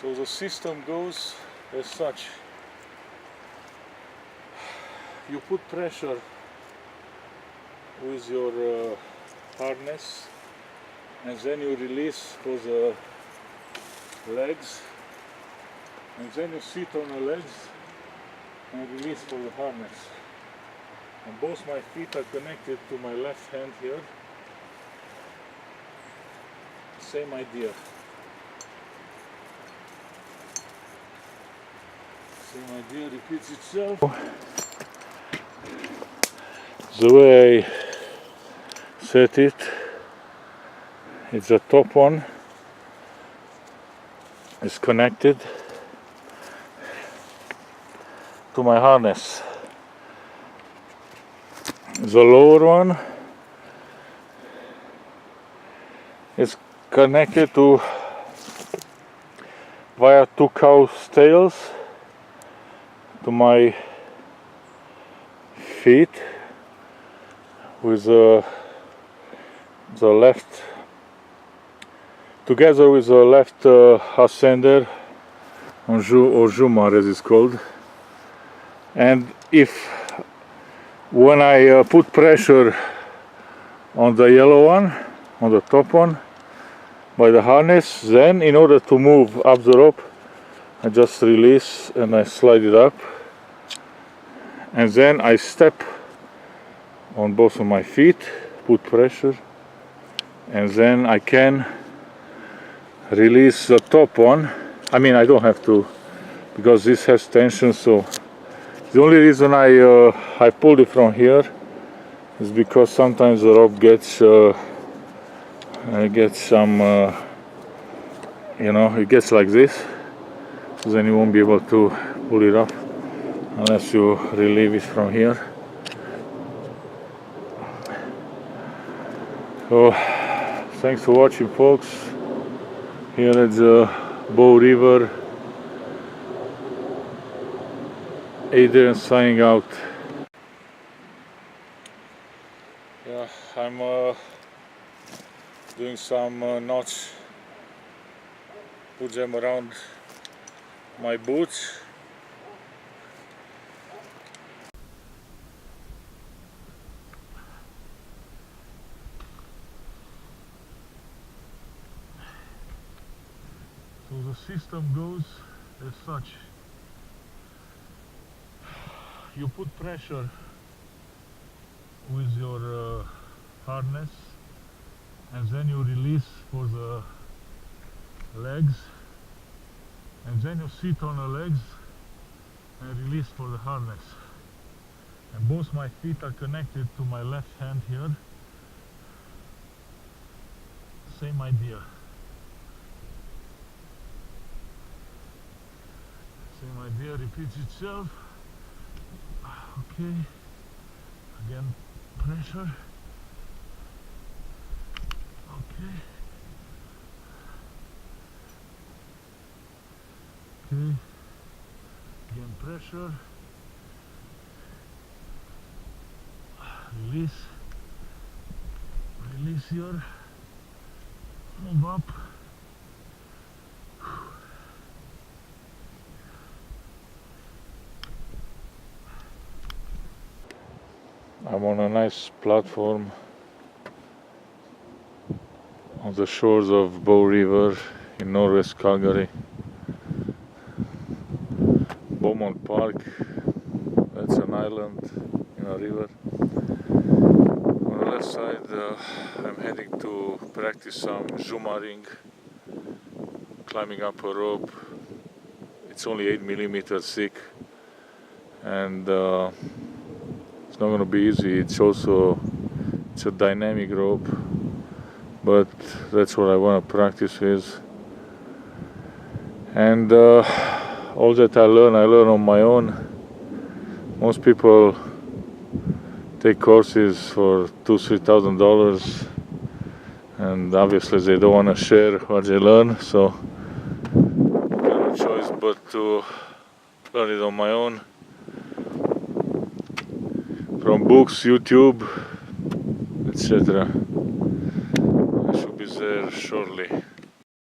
So the system goes as such. You put pressure with your harness, and then you release for the legs, and then you sit on the legs and release for the harness. And both my feet are connected to my left hand here. Same idea. Same idea repeats itself. The way I set it, it's the top one is connected to my harness. The lower one is connected to via two cows' tails to my feet with the left, together with the left ascender or jumar as it's called. And when I put pressure on the yellow one, on the top one, by the harness, then in order to move up the rope, I just release and I slide it up, and then I step on both of my feet, put pressure, and then I can release the top one. I mean, I don't have to, because this has tension, so the only reason I pulled it from here is because sometimes the rope gets some, it gets like this, so then you won't be able to pull it up unless you relieve it from here. So, thanks for watching, folks. Here at the Bow River, Adrian signing out. Yeah, I'm doing some knots, put them around my boots. So the system goes as such. You put pressure with your harness, and then you release for the legs, and then you sit on the legs and release for the harness. And both my feet are connected to my left hand here. Same idea. Same idea repeats itself. Okay, again pressure. Okay. Okay, again pressure. Release here. Move up. I'm on a nice platform on the shores of Bow River in northwest Calgary. Beaumont Park, that's an island in a river. On the left side, I'm heading to practice some jumaring, climbing up a rope. It's only 8mm thick, and it's not going to be easy. It's a dynamic rope, but that's what I want to practice with. And all that I learn on my own. Most people take courses for $2,000-3,000, and obviously they don't want to share what they learn, so no choice but to learn it on my own. From books, YouTube, etc. I should be there shortly.